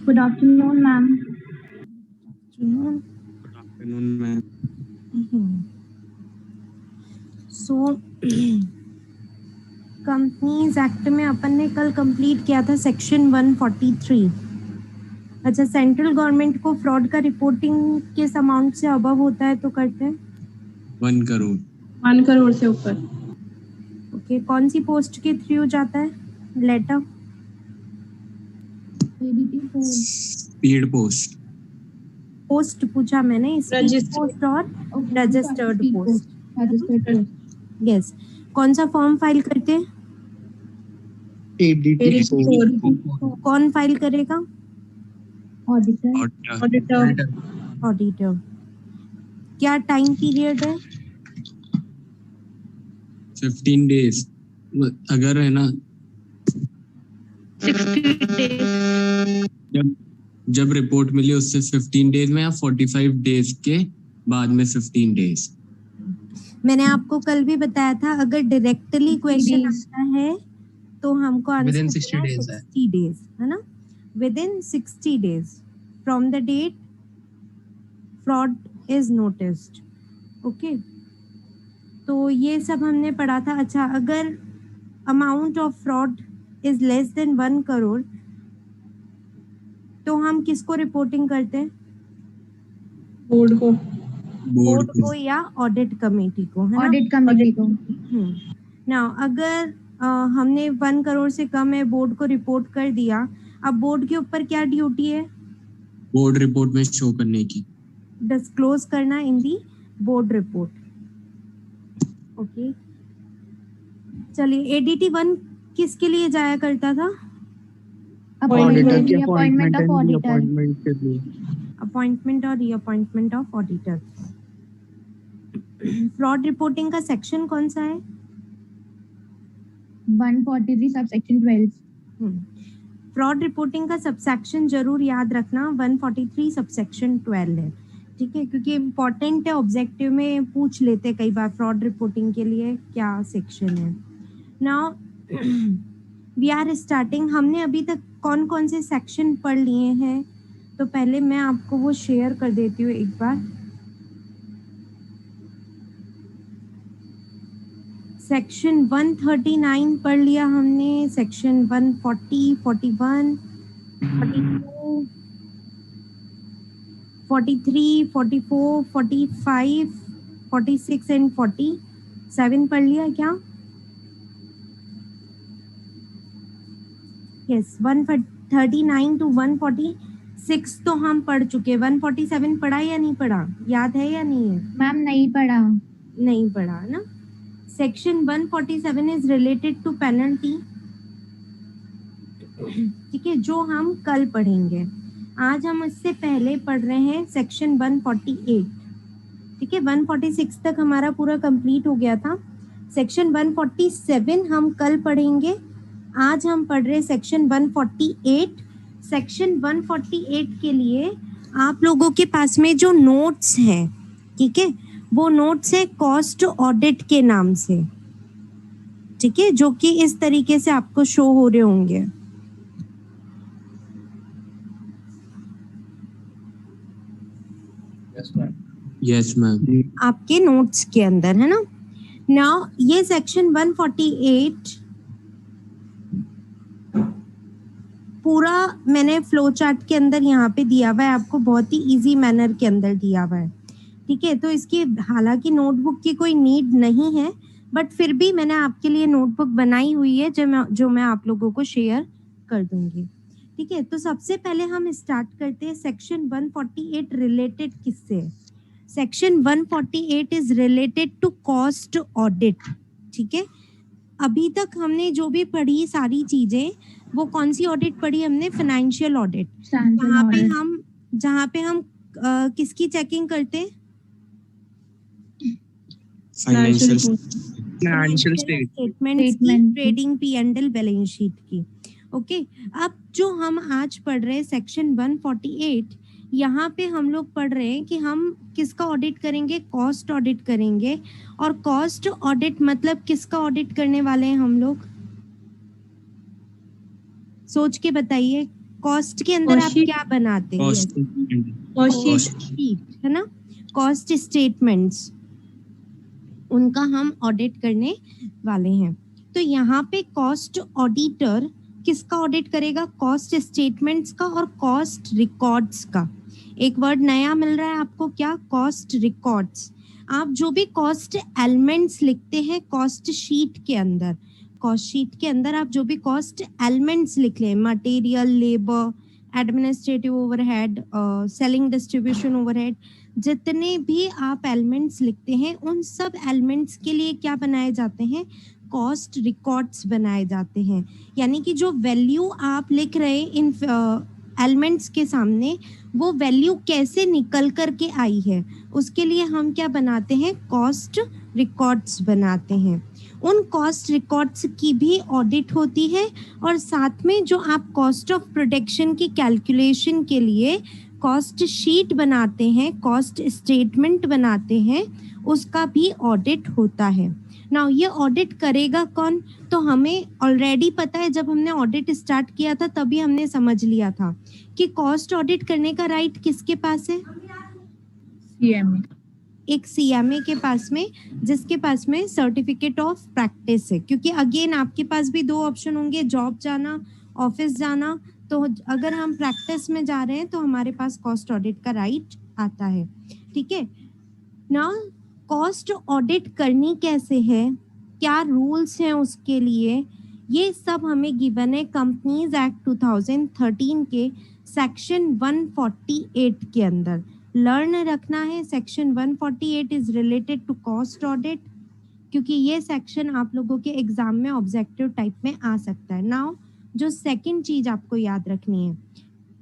Good afternoon, ma'am. Good afternoon, ma'am. सो companies act में अपन ने कल कंप्लीट किया था सेक्शन 143। अच्छा, सेंट्रल गवर्नमेंट को फ्रॉड का रिपोर्टिंग किस अमाउंट से अबव होता है तो करते हैं 1 करोड़। 1 करोड़ से ऊपर। ओके, कौन सी पोस्ट के थ्रू जाता है लेटर? Speed post. पोस्ट पूछा मैंने, स्पीड पोस्ट और रजिस्टर्ड पोस्ट। यस, कौन सा फॉर्म फाइल करते हैं? कौन फाइल करेगा? ऑडिटर। क्या टाइम पीरियड है? 15 डेज। अगर है ना 60 days। जब रिपोर्ट मिली उससे 15 डेज में या 45 डेज के बाद में 15 डेज। मैंने आपको कल भी बताया था, अगर डायरेक्टली क्वेश्चन आता है तो हमको आंसर Within 60 days है। 60 डेज है ना, within 60 days from the date fraud is noticed. Okay, तो ये सब हमने पढ़ा था। अच्छा, अगर amount of fraud is less than 1 crore तो हम किसको रिपोर्टिंग करते हैं? बोर्ड को या ऑडिट कमेटी को, है ना? ऑडिट कमेटी को। नाउ अगर हमने 1 करोड़ से कम है, बोर्ड को रिपोर्ट कर दिया, अब बोर्ड के ऊपर क्या ड्यूटी है? बोर्ड रिपोर्ट में शो करने की, डिस्क्लोज करना इन दी बोर्ड रिपोर्ट। ओके, चलिए, ADT 1 किसके लिए जाया करता था? Appointment of auditor. अपॉइंटमेंट और reappointment of auditor. Fraud reporting का सेक्शन कौन सा है? 143 सबसेक्शन 12। फ्रॉड रिपोर्टिंग का सबसेक्शन जरूर याद रखना, 143 सबसेक्शन 12 है, ठीक है, क्योंकि इम्पोर्टेंट है, ऑब्जेक्टिव में पूछ लेते कई बार फ्रॉड रिपोर्टिंग के लिए क्या सेक्शन है। Now we are starting. हमने अभी तक कौन कौन से सेक्शन पढ़ लिए हैं, तो पहले मैं आपको वो शेयर कर देती हूँ एक बार। सेक्शन 139 पढ़ लिया हमने, सेक्शन 140, 41, 42, 43, 44, 45, 46 एंड 47 पढ़ लिया क्या? यस, 139 टू 146 तो हम पढ़ चुके। 147 पढ़ा या नहीं पढ़ा, याद है या नहीं है? मैम नहीं पढ़ा। नहीं पढ़ा ना। Section 147 is related to penalty, ठीक है, जो हम कल पढ़ेंगे। आज हम इससे पहले पढ़ रहे हैं सेक्शन 148, ठीक है। 146 तक हमारा पूरा कंप्लीट हो गया था। सेक्शन 147 हम कल पढ़ेंगे। आज हम पढ़ रहे सेक्शन 148। सेक्शन 148 के लिए आप लोगों के पास में जो नोट्स हैं, ठीक है, वो नोट्स है कॉस्ट ऑडिट के नाम से, ठीक है, जो कि इस तरीके से आपको शो हो रहे होंगे। Yes ma'am. आपके नोट्स के अंदर है ना। नाउ ये सेक्शन 148 पूरा मैंने फ्लो चार्ट के अंदर यहाँ पे दिया हुआ है आपको, बहुत ही इजी मैनर के अंदर दिया हुआ है, ठीक है। तो इसकी हालांकि नोटबुक की कोई नीड नहीं है, बट फिर भी मैंने आपके लिए नोटबुक बनाई हुई है जो मैं आप लोगों को शेयर कर दूंगी, ठीक है। तो सबसे पहले हम स्टार्ट करते हैं सेक्शन 148 रिलेटेड किससे? Section 148 is related to cost audit, ठीक है। अभी तक हमने जो भी पढ़ी सारी चीजें, वो कौन सी ऑडिट पढ़ी हमने? फाइनेंशियल ऑडिट, जहाँ पे हम किसकी चेकिंग करते हैं? फाइनेंशियल स्टेटमेंट्स की, ट्रेडिंग P&L बैलेंस शीट की। ओके, अब जो हम आज पढ़ रहे हैं सेक्शन 148, यहाँ पे हम लोग पढ़ रहे हैं कि हम किसका ऑडिट करेंगे? कॉस्ट ऑडिट करेंगे। और कॉस्ट ऑडिट मतलब किसका ऑडिट करने वाले हैं हम लोग? सोच के बताइए, कॉस्ट के अंदर Cost आप sheet? क्या बनाते हैं? Cost Cost sheet. Cost sheet है ना, कॉस्ट स्टेटमेंट्स, उनका हम ऑडिट करने वाले हैं। तो यहाँ पे कॉस्ट ऑडिटर किसका ऑडिट करेगा? कॉस्ट स्टेटमेंट्स का और कॉस्ट रिकॉर्ड्स का। एक वर्ड नया मिल रहा है आपको, क्या? Cost records. आप जो भी कॉस्ट एलिमेंट्स लिखते हैं कॉस्ट शीट के अंदर, कॉस्ट शीट के अंदर आप जो भी कॉस्ट एलिमेंट्स लिख लें, material, labour, administrative overhead, selling distribution overhead, जितने भी आप एलिमेंट्स लिखते हैं उन सब एलिमेंट्स के लिए क्या बनाए जाते हैं? कॉस्ट रिकॉर्ड्स बनाए जाते हैं। यानी कि जो वैल्यू आप लिख रहे हैं इन एलिमेंट्स के सामने, वो वैल्यू कैसे निकल करके आई है, उसके लिए हम क्या बनाते हैं? कॉस्ट रिकॉर्ड्स बनाते हैं। उन कॉस्ट रिकॉर्ड्स की भी ऑडिट होती है और साथ में जो आप कॉस्ट ऑफ प्रोडक्शन की कैलकुलेशन के लिए कॉस्ट शीट बनाते हैं, कॉस्ट स्टेटमेंट बनाते हैं, उसका भी ऑडिट होता है। नाउ ये ऑडिट करेगा कौन? तो हमें ऑलरेडी पता है, जब हमने ऑडिट स्टार्ट किया था तभी हमने समझ लिया था कि कॉस्ट ऑडिट करने का राइट किसके पास है? CMA. एक सीएमए के पास में, जिसके पास में सर्टिफिकेट ऑफ प्रैक्टिस है। क्योंकि अगेन आपके पास भी दो ऑप्शन होंगे, जॉब जाना, ऑफिस जाना। तो अगर हम प्रैक्टिस में जा रहे हैं तो हमारे पास कॉस्ट ऑडिट का राइट आता है। ठीक है, नाउ कॉस्ट ऑडिट करनी कैसे है, क्या रूल्स हैं उसके लिए, ये सब हमें गिवन है कंपनीज एक्ट 2013 के सेक्शन 148 के अंदर। लर्न रखना है, section 148 is related to cost audit, क्योंकि ये सेक्शन आप लोगों के एग्जाम में ऑब्जेक्टिव टाइप में आ सकता है। नाउ जो सेकंड चीज आपको याद रखनी है,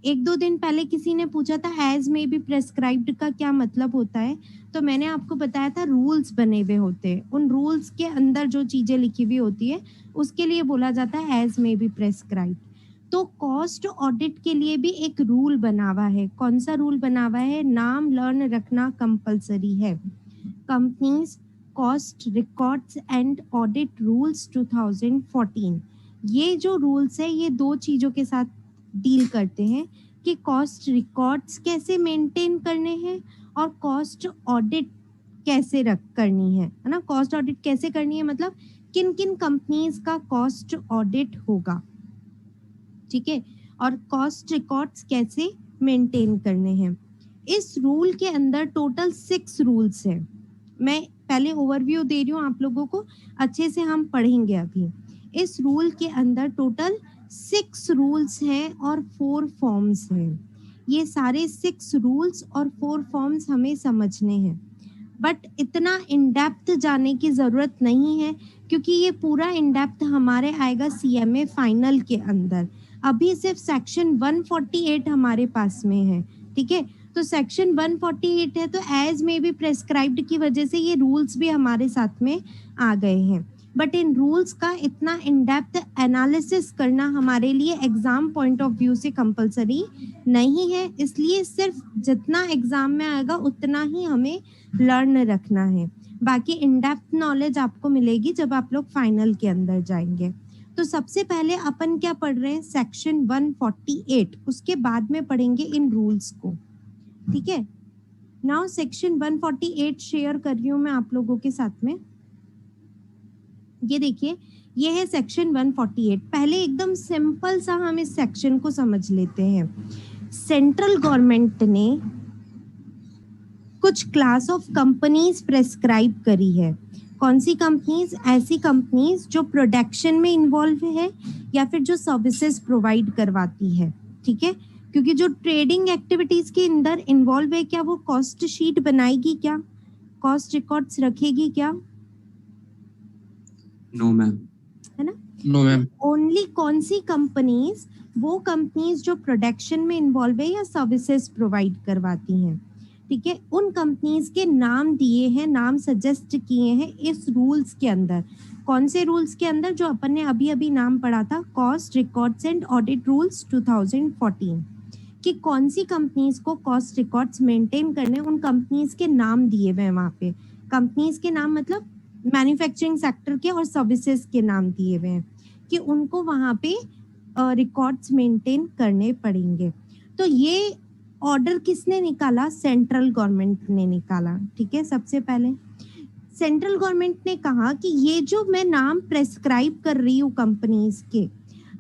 एक दो दिन पहले किसी ने पूछा था एज में बी प्रेस्क्राइब्ड का क्या मतलब होता है, तो मैंने आपको बताया था रूल्स बने हुए होते हैं, उन रूल्स के अंदर जो चीजें लिखी हुई होती है उसके लिए बोला जाता है एज में बी प्रेस्क्राइब्ड। तो कॉस्ट ऑडिट के लिए भी एक रूल बना हुआ है। कौन सा रूल बना हुआ है? नाम लर्न रखना कंपलसरी है। Companies cost records and audit rules 2014। ये जो रूल्स है ये दो चीजों के साथ डील करते हैं कि कॉस्ट रिकॉर्ड्स कैसे मेंटेन करने हैं और कॉस्ट ऑडिट कैसे करनी है ना। कॉस्ट ऑडिट कैसे करनी है मतलब किन किन कंपनीज का कॉस्ट ऑडिट होगा, ठीक है, और कॉस्ट रिकॉर्ड्स कैसे मेंटेन करने हैं। इस रूल के अंदर टोटल 6 रूल्स हैं। मैं पहले ओवरव्यू दे रही हूँ आप लोगों को, अच्छे से हम पढ़ेंगे अभी। इस रूल के अंदर टोटल 6 रूल्स हैं और 4 फॉर्म्स हैं। ये सारे 6 रूल्स और 4 फॉर्म्स हमें समझने हैं, बट इतना इन डेप्थ जाने की जरूरत नहीं है क्योंकि ये पूरा इन डेप्थ हमारे आएगा सीएमए फाइनल के अंदर। अभी सिर्फ सेक्शन 148 हमारे पास में है, ठीक है। तो सेक्शन 148 है तो एज में भी प्रेस्क्राइब्ड की वजह से ये रूल्स भी हमारे साथ में आ गए हैं, बट इन रूल्स का इतना इन डेप्थ एनालिसिस करना हमारे लिए एग्जाम पॉइंट ऑफ व्यू से कंपलसरी नहीं है। इसलिए सिर्फ जितना एग्जाम में आएगा उतना ही हमें लर्न रखना है। बाकी इन डेप्थ नॉलेज आपको मिलेगी जब आप लोग फाइनल के अंदर जाएंगे। तो सबसे पहले अपन क्या पढ़ रहे हैं? सेक्शन 148, उसके बाद में पढ़ेंगे इन रूल्स को, ठीक है। नाउ सेक्शन 148 शेयर कर रही हूँ मैं आप लोगों के साथ में। ये देखिए, ये है सेक्शन 148। पहले एकदम सिंपल सा हम इस सेक्शन को समझ लेते हैं। सेंट्रल गवर्नमेंट ने कुछ क्लास ऑफ कंपनीज प्रेस्क्राइब करी है। कौन सी कंपनीज? ऐसी कंपनीज जो प्रोडक्शन में इन्वॉल्व है या फिर जो सर्विसेज प्रोवाइड करवाती है, ठीक है। क्योंकि जो ट्रेडिंग एक्टिविटीज के अंदर इन्वॉल्व है, क्या वो कॉस्ट शीट बनाएगी, क्या कॉस्ट रिकॉर्ड्स रखेगी क्या? नो मैम, है ना। No ma'am. ओनली कौन सी कंपनीज? वो कंपनीज जो प्रोडक्शन में इन्वॉल्व है या सर्विसेज प्रोवाइड करवाती हैं, ठीक है। उन कंपनीज के नाम दिए हैं, नाम सजेस्ट किए हैं इस रूल्स के अंदर। कौन से रूल्स के अंदर? जो अपन ने अभी अभी नाम पढ़ा था, cost records and audit rules 2014, कि कौन सी कंपनीज को कॉस्ट रिकॉर्ड्स मेंटेन करने, उन कंपनीज के नाम दिए हुए हैं वहाँ पे। कंपनीज के नाम मतलब मैन्युफैक्चरिंग सेक्टर के और सर्विसेज के नाम दिए हुए हैं कि उनको वहाँ पे रिकॉर्ड्स मेंटेन करने पड़ेंगे। तो ये ऑर्डर किसने निकाला? सेंट्रल गवर्नमेंट ने निकाला। ठीक है, सबसे पहले सेंट्रल गवर्नमेंट ने कहा कि ये जो मैं नाम प्रेस्क्राइब कर रही हूँ कंपनीज के,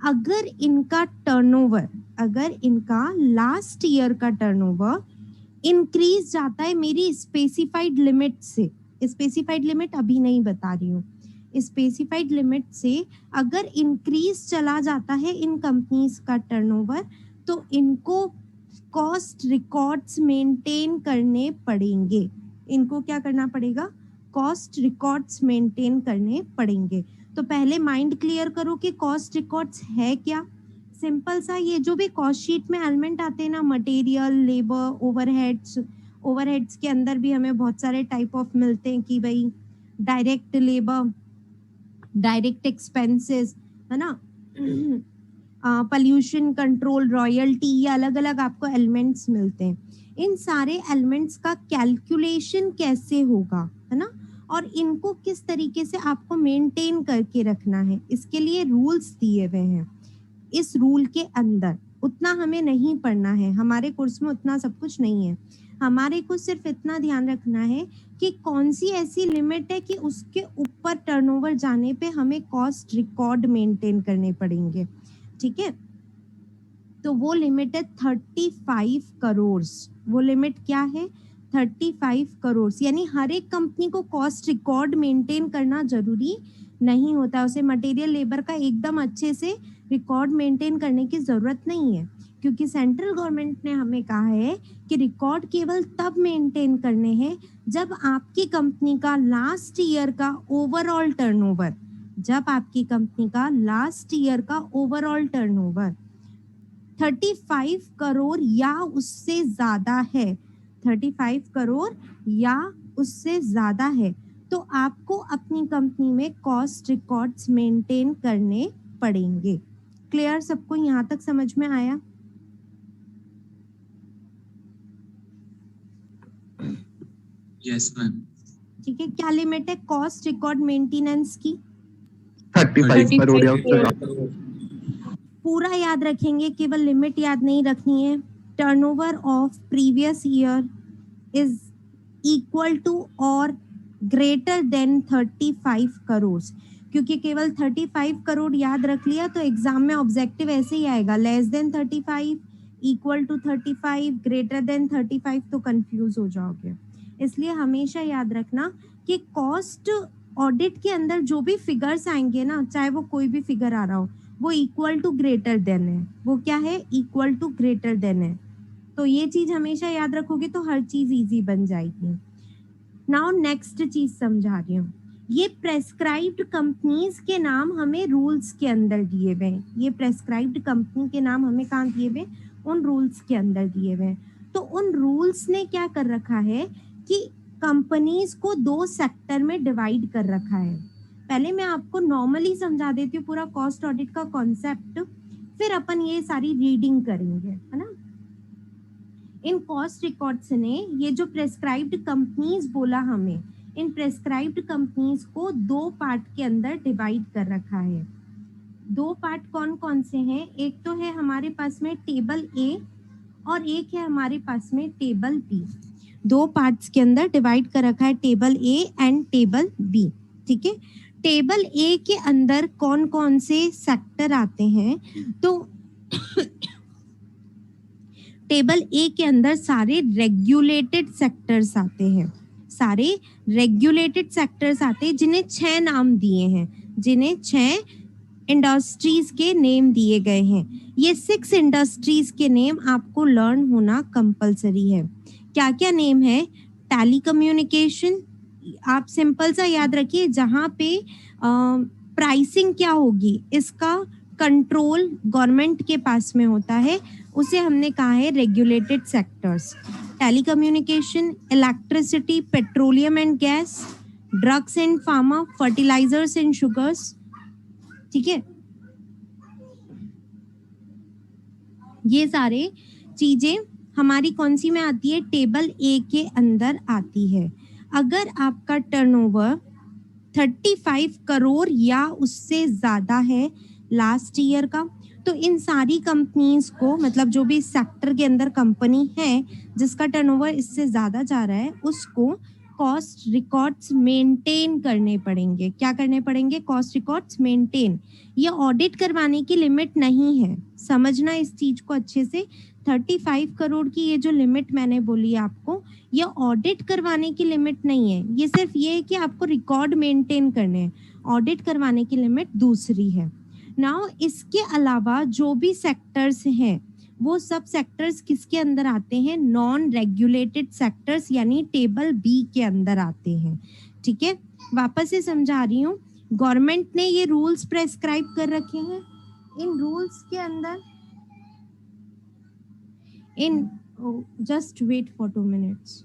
अगर इनका टर्नओवर, अगर इनका लास्ट ईयर का टर्नओवर इंक्रीज जाता है मेरी स्पेसिफाइड लिमिट से, स्पेसिफाइड लिमिट अभी नहीं बता रही हूँ, स्पेसिफाइड लिमिट से अगर इंक्रीज चला जाता है इन कंपनीज का टर्नओवर, तो इनको कॉस्ट रिकॉर्ड्स मेंटेन करने पड़ेंगे। इनको क्या करना पड़ेगा? कॉस्ट रिकॉर्ड्स मेंटेन करने पड़ेंगे। तो पहले माइंड क्लियर करो कि कॉस्ट रिकॉर्ड्स है क्या। सिंपल सा, ये जो भी कॉस्ट शीट में एलिमेंट आते हैं ना, मटेरियल, लेबर, ओवरहेड्स, ओवरहेड्स के अंदर भी हमें बहुत सारे टाइप ऑफ मिलते हैं कि भाई डायरेक्ट लेबर, डायरेक्ट एक्सपेंसेस, है ना, पॉल्यूशन कंट्रोल, रॉयल्टी, ये अलग अलग आपको एलिमेंट्स मिलते हैं। इन सारे एलिमेंट्स का कैलकुलेशन कैसे होगा, है ना, और इनको किस तरीके से आपको मेंटेन करके रखना है, इसके लिए रूल्स दिए हुए हैं। इस रूल के अंदर उतना हमें नहीं पढ़ना है, हमारे कोर्स में उतना सब कुछ नहीं है। हमारे को सिर्फ इतना ध्यान रखना है कि कौन सी ऐसी लिमिट है कि उसके ऊपर टर्नओवर जाने पे हमें कॉस्ट रिकॉर्ड मेंटेन करने पड़ेंगे। ठीक है, तो वो लिमिट है 35 करोड़। वो लिमिट क्या है? 35 करोड़। यानी हर एक कंपनी को कॉस्ट रिकॉर्ड मेंटेन करना जरूरी नहीं होता, उसे मटेरियल लेबर का एकदम अच्छे से रिकॉर्ड मेंटेन करने की जरूरत नहीं है, क्योंकि सेंट्रल गवर्नमेंट ने हमें कहा है कि रिकॉर्ड केवल तब मेंटेन करने हैं जब आपकी कंपनी का लास्ट ईयर का ओवरऑल टर्नओवर, जब आपकी कंपनी का लास्ट ईयर का ओवरऑल टर्नओवर 35 करोड़ या उससे ज्यादा है, 35 करोड़ या उससे ज्यादा है, तो आपको अपनी कंपनी में कॉस्ट रिकॉर्ड्स मेंटेन करने पड़ेंगे। क्लियर? सबको यहाँ तक समझ में आया? Yes ma'am. ठीक है, क्या लिमिट है कॉस्ट रिकॉर्ड मेंटेनेंस की? 35 करोड़ या उससे ज्यादा। पूरा याद रखेंगे, केवल लिमिट याद नहीं रखनी है। Turnover of previous year is equal to और ग्रेटर देन 35 करोड़। क्योंकि केवल 35 करोड़ याद रख लिया तो एग्जाम में ऑब्जेक्टिव ऐसे ही आएगा, less than 35, equal to 35, greater than 35, तो कंफ्यूज हो जाओगे। इसलिए हमेशा याद रखना कि कॉस्ट ऑडिट के अंदर जो भी फिगर्स आएंगे ना, चाहे वो कोई भी फिगर आ रहा हो, वो इक्वल टू ग्रेटर देन है। वो क्या है? इक्वल टू ग्रेटर देन है। तो ये चीज हमेशा याद रखोगे तो हर चीज इजी बन जाएगी। नाउ नेक्स्ट चीज समझा रही हूँ। ये प्रेस्क्राइब्ड कंपनीज के नाम हमें रूल्स के अंदर दिए हुए हैं। ये प्रेस्क्राइब्ड कंपनी के नाम हमें कहाँ दिए हुए? उन रूल्स के अंदर दिए हुए हैं। तो उन रूल्स ने क्या कर रखा है कि कंपनीज को 2 सेक्टर में डिवाइड कर रखा है। पहले मैं आपको नॉर्मली समझा देती हूँ पूरा कॉस्ट ऑडिट का कॉन्सेप्ट, फिर अपन ये सारी रीडिंग करेंगे, है ना। इन कॉस्ट रिकॉर्ड्स ने ये जो प्रेस्क्राइब्ड कंपनीज बोला हमें, इन प्रेस्क्राइब्ड कंपनीज को 2 पार्ट के अंदर डिवाइड कर रखा है। 2 पार्ट कौन कौन से हैं? एक तो है हमारे पास में टेबल ए और एक है हमारे पास में टेबल बी। 2 पार्ट्स के अंदर डिवाइड कर रखा है, table A and table B. ठीक है, टेबल ए के अंदर कौन कौन से सेक्टर आते हैं? तो टेबल ए के अंदर सारे रेगुलेटेड सेक्टर्स आते हैं, सारे रेगुलेटेड सेक्टर्स आते हैं जिन्हें 6 नाम दिए हैं, जिन्हें 6 इंडस्ट्रीज के नेम दिए गए हैं। ये 6 इंडस्ट्रीज के नेम आपको लर्न होना कंपलसरी है। क्या क्या नेम है? टेलीकम्युनिकेशन, आप सिंपल सा याद रखिए, जहाँ पे प्राइसिंग क्या होगी इसका कंट्रोल गवर्नमेंट के पास में होता है, उसे हमने कहा है regulated sectors. Telecommunication, electricity, petroleum and gas, drugs and pharma, fertilisers and sugars. ठीक है, ये सारे चीजें हमारी कौन सी में आती है? टेबल ए के अंदर आती है। अगर आपका टर्नओवर 35 करोड़ या उससे ज्यादा है, लास्ट ईयर का। तो इन सारी कंपनीज को, मतलब जो भी सेक्टर के अंदर कंपनी है जिसका टर्नओवर इससे ज्यादा जा रहा है, उसको कॉस्ट रिकॉर्ड्स मेंटेन करने पड़ेंगे। क्या करने पड़ेंगे? Cost records maintain. ये ऑडिट करवाने की लिमिट नहीं है, समझना इस चीज को अच्छे से। 35 करोड़ की ये जो लिमिट मैंने बोली आपको, ये ऑडिट करवाने की लिमिट नहीं है, ये सिर्फ ये है कि आपको रिकॉर्ड मेंटेन करने हैं। ऑडिट करवाने की लिमिट दूसरी है। नाउ इसके अलावा जो भी सेक्टर्स हैं वो सब सेक्टर्स किसके अंदर आते हैं? नॉन रेगुलेटेड सेक्टर्स, यानी टेबल बी के अंदर आते हैं। ठीक है, वापस से समझा रही हूँ। गवर्नमेंट ने ये रूल्स प्रेस्क्राइब कर रखे हैं। इन रूल्स के अंदर just wait for 2 minutes.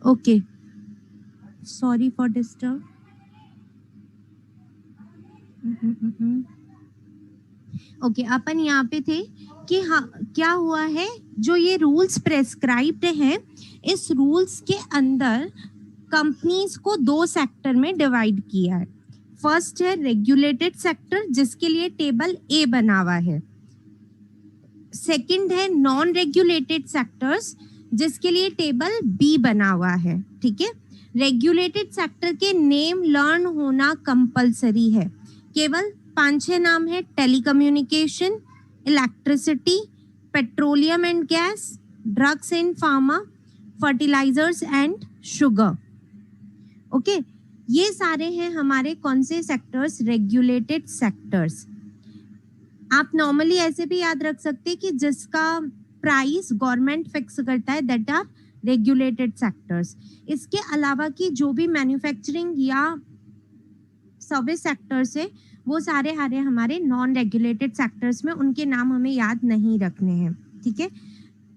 Okay, sorry for disturb. Okay, अपन यहाँ पे थे कि हाँ, क्या हुआ है, जो ये रूल्स प्रेस्क्राइब्ड हैं, इस रूल्स के अंदर कंपनीज को 2 सेक्टर में डिवाइड किया है। फर्स्ट है रेगुलेटेड सेक्टर, जिसके लिए टेबल ए बना हुआ है। सेकंड है नॉन रेगुलेटेड सेक्टर्स, जिसके लिए टेबल बी बना हुआ है। ठीक है, रेगुलेटेड सेक्टर के नेम लर्न होना कंपलसरी है। केवल 5-6 नाम है: telecommunication, electricity, petroleum and gas, drugs and pharma, fertilisers and sugar. Okay, ये सारे हैं हमारे कौन से सेक्टर्स? Regulated sectors. आप नॉर्मली ऐसे भी याद रख सकते हैं कि जिसका प्राइस गवर्नमेंट फिक्स करता है, दैट आर रेगुलेटेड सेक्टर्स। इसके अलावा की जो भी मैन्युफैक्चरिंग या सर्विस सेक्टर्स है, वो सारे आ रहे हैं हमारे नॉन रेगुलेटेड सेक्टर्स में। उनके नाम हमें याद नहीं रखने हैं। ठीक है,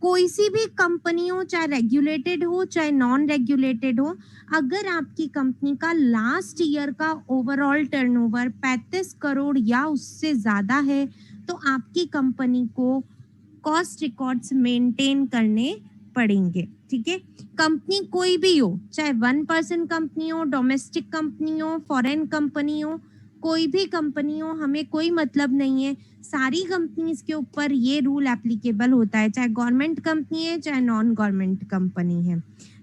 कोई सी भी कंपनी हो, चाहे रेगुलेटेड हो चाहे नॉन रेगुलेटेड हो, अगर आपकी कंपनी का लास्ट ईयर का ओवरऑल टर्नओवर 35 करोड़ या उससे ज्यादा है, तो आपकी कंपनी को कॉस्ट रिकॉर्ड्स मेंटेन करने पड़ेंगे। ठीक है, कंपनी कोई भी हो, चाहे 1% कंपनी हो, डोमेस्टिक कंपनी हो, फॉरेन कंपनी हो, कोई भी कंपनी हो, हमें कोई मतलब नहीं है। सारी कंपनीज के ऊपर ये रूल एप्लीकेबल होता है, चाहे गवर्नमेंट कंपनी है चाहे नॉन गवर्नमेंट कंपनी है।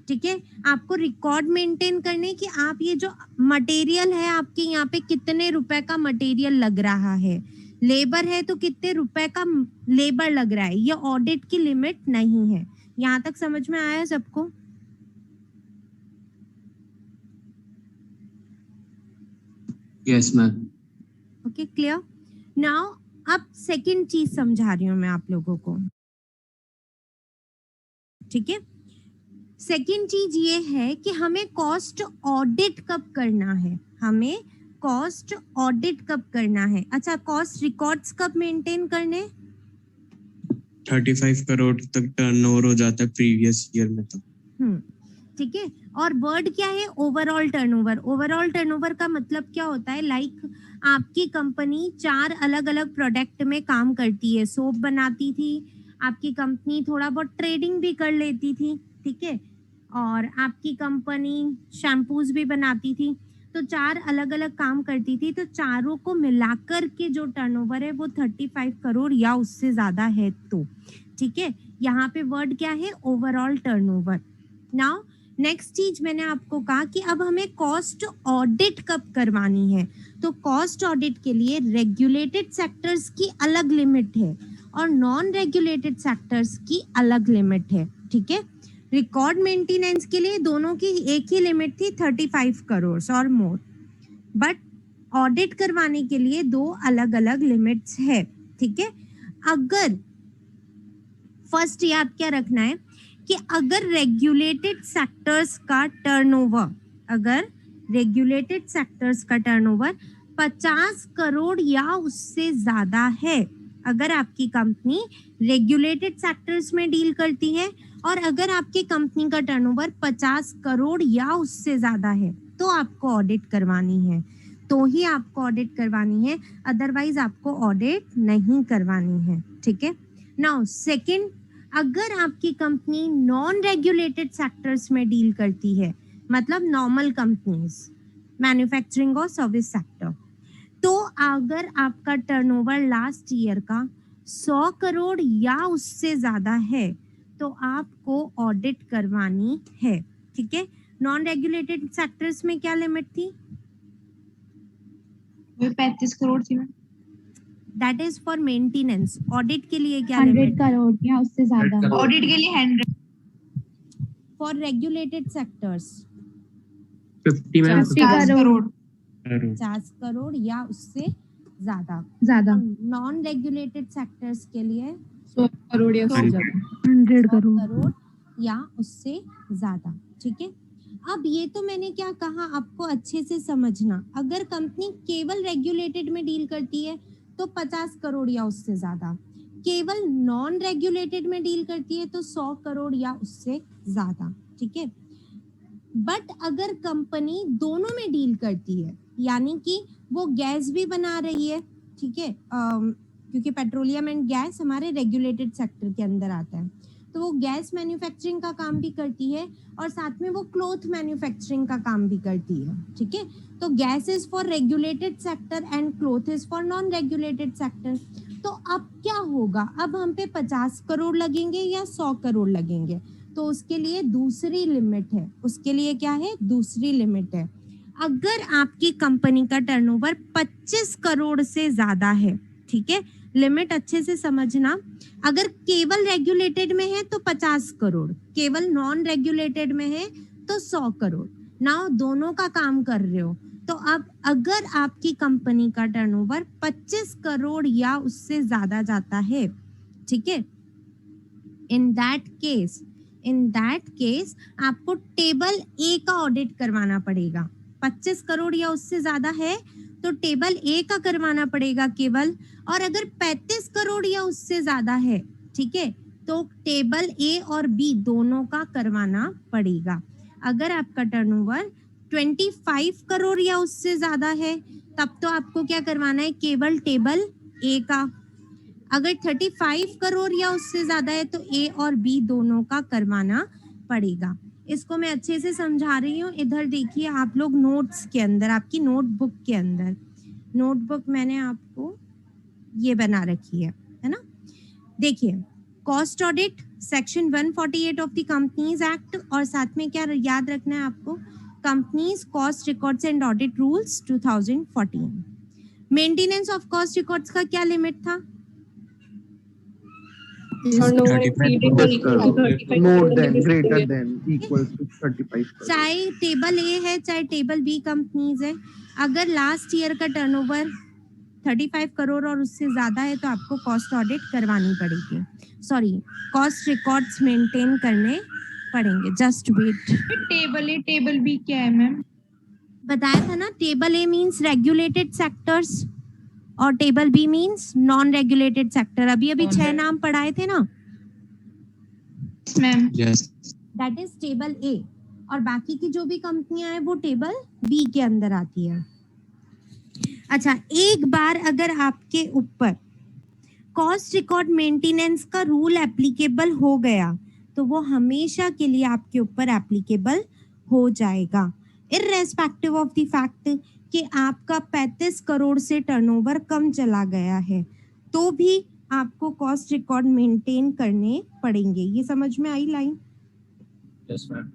ठीक है, आपको रिकॉर्ड मेंटेन करने की, आप ये जो मटेरियल है आपके यहाँ पे कितने रुपए का मटेरियल लग रहा है, लेबर है तो कितने रुपए का लेबर लग रहा है, ये ऑडिट की लिमिट नहीं है। यहाँ तक समझ में आया सबको? Yes ma'am. Okay, clear. Now अब सेकंड चीज समझा रही हूँ मैं आप लोगों को, ठीक है। सेकंड चीज ये है कि हमें कॉस्ट ऑडिट कब करना है, हमें कॉस्ट ऑडिट कब करना है। अच्छा, कॉस्ट रिकॉर्ड्स कब मेंटेन करने? 35 करोड़ तक टर्नओवर हो जाता है प्रीवियस ईयर में तो। ठीक है। और वर्ड क्या है? Overall turnover. ओवरऑल टर्नओवर का मतलब क्या होता है? लाइक आपकी कंपनी 4 अलग अलग प्रोडक्ट में काम करती है, सोप बनाती थी, आपकी कंपनी थोड़ा बहुत ट्रेडिंग भी कर लेती थी, ठीक है, और आपकी कंपनी शैम्पूज भी बनाती थी, तो 4 अलग अलग काम करती थी, तो चारों को मिलाकर के जो टर्नओवर है वो 35 करोड़ या उससे ज्यादा है तो, ठीक है। यहाँ पे वर्ड क्या है? Overall turnover. नाउ नेक्स्ट चीज मैंने आपको कहा कि अब हमें कॉस्ट ऑडिट कब करवानी है, तो कॉस्ट ऑडिट के लिए रेगुलेटेड सेक्टर्स की अलग लिमिट है और नॉन रेगुलेटेड सेक्टर्स की अलग लिमिट है, ठीक है। रिकॉर्ड मेंटेनेंस के लिए दोनों की एक ही लिमिट थी 35 करोड़ और मोर, बट ऑडिट करवाने के लिए 2 अलग अलग लिमिट्स है, ठीक है। अगर फर्स्ट याद क्या रखना है कि अगर रेगुलेटेड सेक्टर्स का टर्नओवर, अगर रेगुलेटेड सेक्टर्स का टर्नओवर 50 करोड़ या उससे ज्यादा है, अगर आपकी कंपनी रेगुलेटेड सेक्टर्स में डील करती है और अगर आपकी कंपनी का टर्नओवर 50 करोड़ या उससे ज्यादा है, तो आपको ऑडिट करवानी है, तो ही आपको ऑडिट करवानी है, अदरवाइज आपको ऑडिट नहीं करवानी है, ठीक है। नाउ सेकंड, अगर आपकी कंपनी नॉन रेगुलेटेड सेक्टर्स में डील करती है, मतलब नॉर्मल कंपनीज, मैन्युफैक्चरिंग और सर्विस सेक्टर, तो अगर आपका टर्नओवर लास्ट ईयर का 100 करोड़ या उससे ज्यादा है, तो आपको ऑडिट करवानी है, ठीक है। नॉन रेगुलेटेड सेक्टर्स में क्या लिमिट थी? 35 करोड़ थी। That is for maintenance. Audit के लिए क्या 100 लिमिट? करोड़ या उससे ज्यादा। ऑडिट के लिए 100। For regulated sectors 50 ma'am. 50 crore 50 crore या उससे ज्यादा। ज्यादा। नॉन रेगुलेटेड सेक्टर्स के लिए 100 करोड़ या उससे ज्यादा। 100 100 करोड़। करोड़ या उससे ज्यादा, ठीक है। अब ये तो मैंने क्या कहा आपको अच्छे से समझना, अगर कंपनी केवल रेगुलेटेड में डील करती है तो 50 करोड़ या उससे ज्यादा, केवल नॉन रेगुलेटेड में डील करती है तो 100 करोड़ या उससे ज्यादा, ठीक है। बट अगर कंपनी दोनों में डील करती है, यानी कि वो गैस भी बना रही है, ठीक है, क्योंकि पेट्रोलियम एंड गैस हमारे रेगुलेटेड सेक्टर के अंदर आता है, तो वो गैस मैन्युफैक्चरिंग का काम भी करती है और साथ में वो क्लॉथ मैन्युफैक्चरिंग का काम भी करती है, ठीक है। तो gas is for regulated sector and cloth is for non regulated sector. तो अब क्या होगा? अब हम पे 50 करोड़ लगेंगे या 100 करोड़ लगेंगे? तो उसके लिए दूसरी लिमिट है, उसके लिए क्या है? दूसरी लिमिट है। अगर आपकी कंपनी का टर्नओवर 25 करोड़ से ज्यादा है, ठीक है, लिमिट अच्छे से समझना, अगर केवल रेगुलेटेड में है तो 50 करोड़, केवल नॉन रेगुलेटेड में है तो 100 करोड़। नाउ दोनों का काम कर रहे हो, तो अब अगर आपकी कंपनी का टर्नओवर 25 करोड़ या उससे ज्यादा जाता है, ठीक है, इन दैट केस आपको टेबल ए का ऑडिट करवाना पड़ेगा। 25 करोड़ या उससे ज्यादा है तो टेबल ए का करवाना पड़ेगा केवल, और अगर 35 करोड़ या उससे ज्यादा है, ठीक है, तो टेबल ए और बी दोनों का करवाना पड़ेगा। अगर आपका टर्नओवर 25 करोड़ या उससे ज्यादा है, तब तो आपको क्या करवाना है? केवल टेबल ए का। अगर 35 करोड़ या उससे ज्यादा है तो ए और बी दोनों का करवाना पड़ेगा। इसको मैं अच्छे से समझा रही हूँ। इधर देखिए आप लोग नोट्स के अंदर, आपकी नोटबुक के अंदर, नोटबुक मैंने आपको ये बना रखी है ना। देखिए, cost audit section 148 of the companies act, और साथ में क्या याद रखना है आपको? Companies cost records and audit rules 2014। Maintenance of cost records का क्या लिमिट था? More than, greater than, equals to 35 crore. चाहे टेबल ए है चाहे टेबल बी कंपनीज है, अगर लास्ट ईयर का टर्नओवर 35 करोड़ और उससे ज्यादा है तो आपको कॉस्ट ऑडिट करवानी पड़ेगी, सॉरी कॉस्ट रिकॉर्ड्स मेंटेन करने पड़ेंगे। Just wait, table A table B क्या है मैम? बताया था ना, table A means regulated sectors और table B means non regulated sector. अभी 6 नाम पढ़ाए थे ना, ma'am yes that is table A, और बाकी की जो भी कंपनियां हैं वो टेबल बी के अंदर आती है। अच्छा, एक बार अगर आपके ऊपर कॉस्ट रिकॉर्ड मेंटेनेंस का रूल एप्लीकेबल हो गया तो वो हमेशा के लिए आपके ऊपर एप्लीकेबल हो जाएगा, इररेस्पेक्टिव ऑफ द फैक्ट कि आपका 35 करोड़ से टर्नओवर कम चला गया है तो भी आपको कॉस्ट रिकॉर्ड मेंटेन करने पड़ेंगे। ये समझ में आई लाइन? Yes ma'am.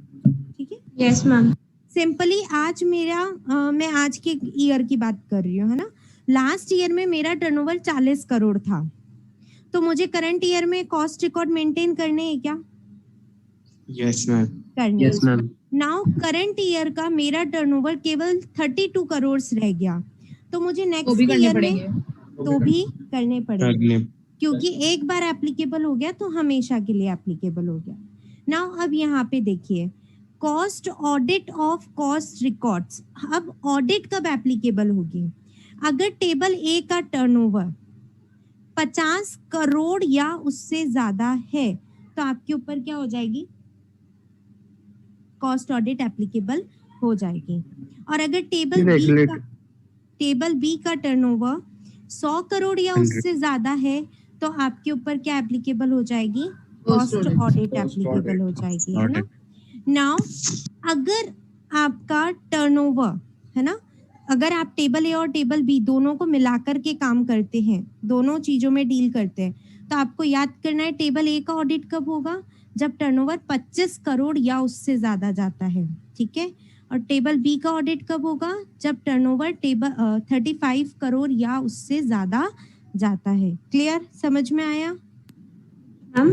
ठीक है, यस मैम। सिंपली आज मेरा मैं आज के ईयर की बात कर रही हूँ, है ना। लास्ट ईयर में मेरा टर्नओवर 40 करोड़ था, तो मुझे करंट ईयर में कॉस्ट रिकॉर्ड मेंटेन करने हैं क्या? Yes ma'am. करने। Yes ma'am. Now current year का मेरा टर्नओवर केवल 32 करोड़ रह गया, तो मुझे वो भी नेक्स्ट करने ईयर में पड़ेंगे। तो भी करने पड़ेंगे, अगले क्योंकि एक बार एप्लीकेबल हो गया तो हमेशा के लिए एप्लीकेबल हो गया। नाउ अब यहाँ पे देखिए, cost audit of cost records. अब ऑडिट कब एप्लीकेबल होगी? अगर टेबल ए का टर्नओवर 50 करोड़ या उससे ज्यादा है तो आपके ऊपर क्या हो जाएगी? कॉस्ट ऑडिट एप्लीकेबल हो जाएगी। और अगर टेबल बी का टर्नओवर 100 करोड़ या उससे ज्यादा है तो आपके ऊपर क्या एप्लीकेबल हो जाएगी? कॉस्ट ऑडिट एप्लीकेबल हो जाएगी, है ना। नाउ अगर आपका टर्नओवर, है ना, अगर आप टेबल ए और टेबल बी दोनों को मिलाकर के काम करते हैं, दोनों चीजों में डील करते हैं, तो आपको याद करना है टेबल ए का ऑडिट कब होगा? जब टर्नओवर 25 करोड़ या उससे ज्यादा जाता है, ठीक है। और टेबल बी का ऑडिट कब होगा? जब टर्नओवर 35 करोड़ या उससे ज्यादा जाता है। क्लियर? समझ में आया? मैम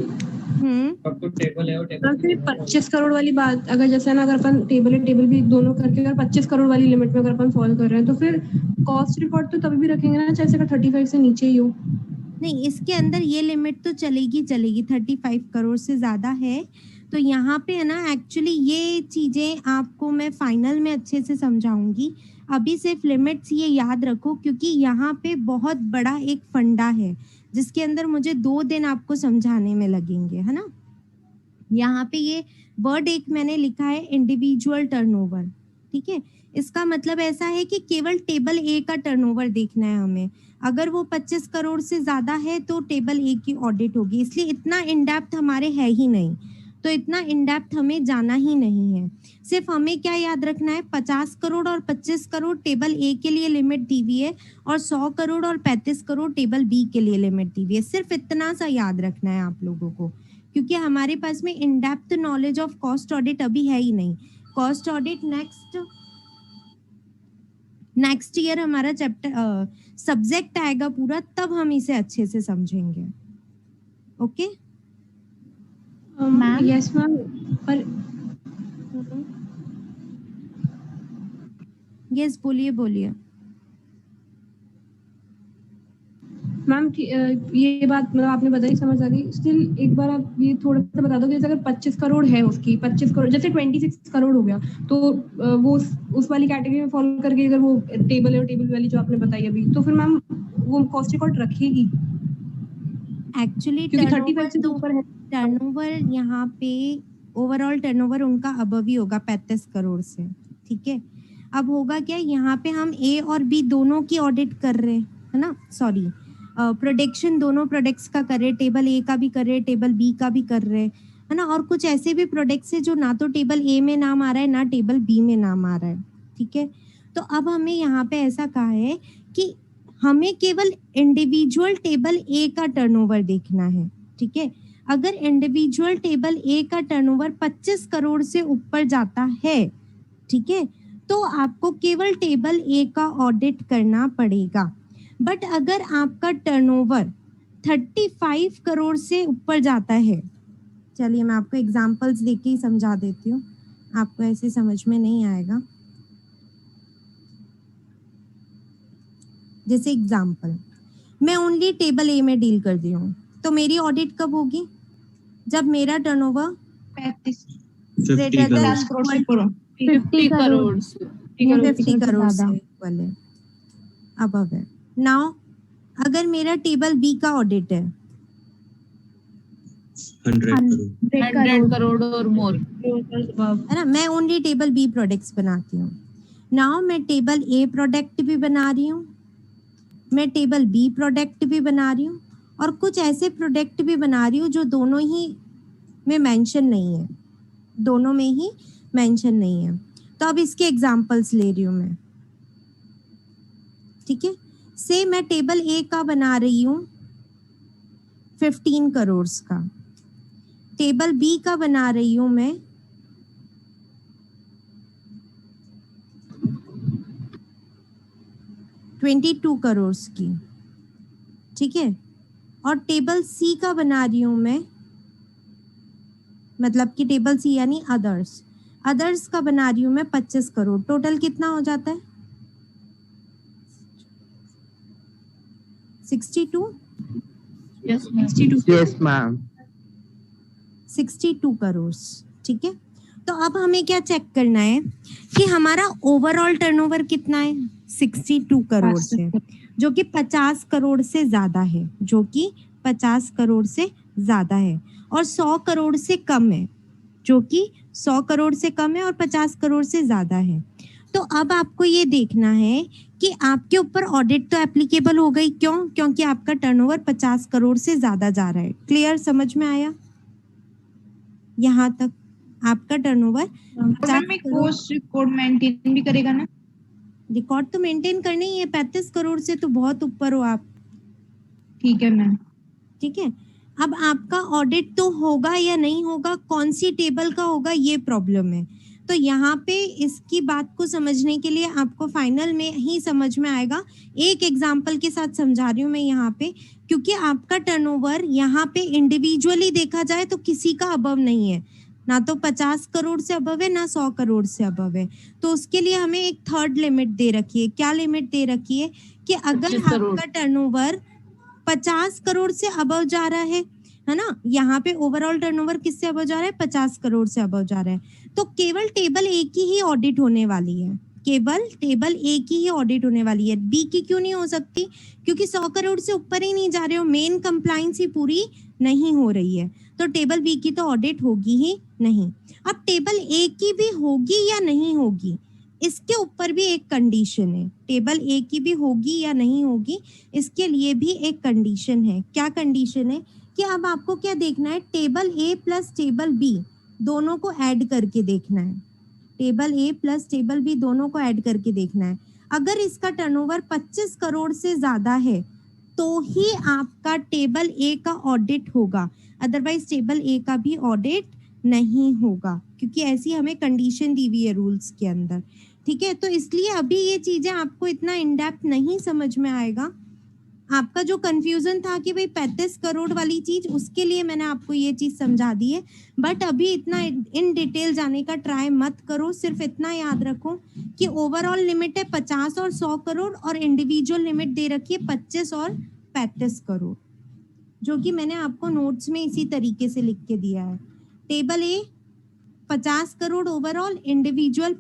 आपको टेबल है और मैम फिर 25 करोड़ वाली बात, अगर जैसे ना अगर अपन टेबल है टेबल भी दोनों करके अगर 25 करोड़ वाली लिमिट में अगर अपन फॉलो कर रहे हैं तो फिर कॉस्ट रिकॉर्ड तो तभी भी रखेंगे ना, चाहे अगर 35 से नीचे ही हो। नहीं, इसके अंदर ये लिमिट तो चलेगी 35 करोड़ से ज्यादा है तो यहाँ पे है ना, एक्चुअली ये चीजें आपको मैं फाइनल में अच्छे से समझाऊंगी। अभी सिर्फ लिमिट्स ये याद रखो, क्योंकि यहाँ पे बहुत बड़ा एक फंडा है जिसके अंदर मुझे 2 दिन आपको समझाने में लगेंगे, है ना। यहाँ पे ये वर्ड एक मैंने लिखा है इंडिविजुअल टर्नओवर, ठीक है। इसका मतलब ऐसा है कि केवल टेबल ए का टर्नओवर देखना है हमें। अगर वो 25 करोड़ से ज्यादा है तो टेबल ए की ऑडिट होगी, इसलिए इतना इन डेप्थ हमारे है ही नहीं, तो इतना इन डेप्थ हमें जाना ही नहीं है। सिर्फ हमें क्या याद रखना है, 50 करोड़ और 25 करोड़ टेबल ए के लिए लिमिट दी हुई है और 100 करोड़ और 35 करोड़ टेबल बी के लिए लिमिट दी हुई है। सिर्फ इतना सा याद रखना है आप लोगों को, क्योंकि हमारे पास में in depth knowledge of cost audit अभी है ही नहीं। कॉस्ट ऑडिट नेक्स्ट ईयर हमारा चैप्टर सब्जेक्ट आएगा पूरा, तब हम इसे अच्छे से समझेंगे। ओके मैम यस मैम, पर यस बोलिए। मैम ये बात मतलब आपने बताई, समझ आ गई। स्टिल एक बार आप ये थोड़ा सा बता दो कि जैसे अगर 25 करोड़ है उसकी, 25 करोड़ जैसे 26 करोड़ हो गया तो वो उस वाली कैटेगरी में फॉलो करके अगर वो टेबल है और टेबल वाली जो आपने बताई अभी, तो फिर मैम वो कॉस्ट रिकॉर्ड रखेगी एक्चुअली क्योंकि 35 से ऊपर है। टर्नओवर यहाँ पे ओवरऑल टर्नओवर उनका अबव ही होगा 35 करोड़ से, ठीक है। अब होगा क्या, यहाँ पे हम ए और बी दोनों की ऑडिट कर रहे हैं, है ना, सॉरी प्रोडक्शन दोनों प्रोडक्ट्स का कर रहे, टेबल ए का भी कर रहे, टेबल बी का भी कर रहे, है ना। और कुछ ऐसे भी प्रोडक्ट्स है जो ना तो टेबल ए में नाम आ रहा है ना टेबल बी में नाम आ रहा है, ठीक है। तो अब हमें यहाँ पे ऐसा कहा है कि हमें केवल इंडिविजुअल टेबल ए का टर्नओवर देखना है, ठीक है। अगर इंडिविजुअल टेबल ए का टर्नओवर 25 करोड़ से ऊपर जाता है, ठीक है, तो आपको केवल टेबल ए का ऑडिट करना पड़ेगा। बट अगर आपका टर्नओवर 35 करोड़ से ऊपर जाता है, चलिए मैं आपको एग्जांपल्स देके ही समझा देती हूँ, आपको ऐसे समझ में नहीं आएगा। जैसे एग्जांपल, मैं ओनली टेबल ए में डील कर रही हूँ, तो मेरी ऑडिट कब होगी? जब मेरा टर्नओवर 35 50 50 करोड़ करोड़ से ऊपर हो। 50 करोड़ से 50 करोड़ से इक्वल है, अबव है। नाउ अगर मेरा टेबल बी का ऑडिट है 100 करोड़ 100 करोड़ और मोर, है ना, मैं ओनली टेबल बी प्रोडक्ट्स बनाती हूँ। नाउ मैं टेबल ए प्रोडक्ट भी बना रही हूँ, मैं टेबल बी प्रोडक्ट भी बना रही हूँ, और कुछ ऐसे प्रोडक्ट भी बना रही हूँ जो दोनों ही में मेंशन नहीं है, दोनों में ही मेंशन नहीं है। तो अब इसके एग्जांपल्स ले रही हूँ मैं, ठीक है। से मैं टेबल ए का बना रही हूँ 15 करोड़ का, टेबल बी का बना रही हूँ मैं 22 करोड़ की, ठीक है। और टेबल सी का बना रही हूँ मैं, मतलब कि टेबल सी यानी अदर्स का बना रही हूँ मैं 25 करोड़। टोटल कितना हो जाता है? 62 यस 62 Yes, ma'am. 62 करोड़, ठीक है। तो अब हमें क्या चेक करना है कि हमारा ओवरऑल टर्नओवर कितना है? 62 करोड़ से, जो कि 50 करोड़ से ज्यादा है, जो कि 50 करोड़ से ज्यादा है, और 100 करोड़ से कम है, जो कि 100 करोड़ से कम है और 50 करोड़ से ज्यादा है। तो अब आपको ये देखना है कि आपके ऊपर ऑडिट तो एप्लीकेबल हो गई, क्यों? क्योंकि आपका टर्नओवर 50 करोड़ से ज्यादा जा रहा है। क्लियर, समझ में आया? यहाँ तक आपका टर्नओवर तो मैम एक पोस्ट रिकॉर्ड मेंटेन भी करेगा ना? रिकॉर्ड तो मेंटेन करना ही है, 35 करोड़ से तो बहुत ऊपर हो आप, ठीक है मैम। ठीक है। अब आपका ऑडिट तो होगा या नहीं होगा, कौन सी टेबल का होगा, ये प्रॉब्लम है। तो यहाँ पे इसकी बात को समझने के लिए आपको फाइनल में ही समझ में आएगा। एक एग्जांपल के साथ समझा रही हूँ मैं यहाँ पे, क्योंकि आपका टर्नओवर यहाँ पे इंडिविजुअली देखा जाए तो किसी का अबव नहीं है, ना तो 50 करोड़ से अबव है, ना 100 करोड़ से अबव है। तो उसके लिए हमें एक थर्ड लिमिट दे रखी है। क्या लिमिट दे रखी है? कि अगर 25 करोड़। आपका टर्नओवर 50 करोड़ से अबव जा रहा है ना, यहाँ पे ओवरऑल टर्नओवर किससे अबव जा रहा है? 50 करोड़ से अबव जा रहा है, तो केवल टेबल ए की ही ऑडिट होने वाली है, केवल टेबल ए की ही ऑडिट होने वाली है। बी की क्यों नहीं हो सकती? क्योंकि 100 करोड़ से ऊपर ही नहीं जा रहे हो, मेन कंप्लायंस ही पूरी नहीं हो रही है, तो टेबल बी की तो ऑडिट होगी ही नहीं। अब टेबल ए की भी होगी या नहीं होगी, इसके ऊपर भी एक कंडीशन है। टेबल ए की भी होगी या नहीं होगी, इसके लिए भी एक कंडीशन है। क्या कंडीशन है? कि अब आपको क्या देखना है, टेबल ए प्लस टेबल बी दोनों को ऐड करके देखना है, टेबल ए प्लस टेबल बी दोनों को ऐड करके देखना है। अगर इसका टर्नओवर 25 करोड़ से ज्यादा है तो ही आपका टेबल ए का ऑडिट होगा, अदरवाइज टेबल ए का भी ऑडिट नहीं होगा, क्योंकि ऐसी हमें कंडीशन दी हुई है रूल्स के अंदर, ठीक है। तो इसलिए अभी ये चीजें आपको इतना इन डेप्थ नहीं समझ में आएगा। आपका जो कंफ्यूजन था कि भाई 35 करोड़ वाली चीज, उसके लिए मैंने आपको ये चीज समझा दी है, बट अभी इतना इन डिटेल जाने का ट्राई मत करो। सिर्फ इतना याद रखो कि ओवरऑल लिमिट है 50 और 100 करोड़, और इंडिविजुअल लिमिट दे रखी है 25 और 35 करोड़, जो कि मैंने आपको नोट्स में इसी तरीके से लिख के दिया है। टेबल ए 50 करोड़ ओवरऑल, इंडिविजुअल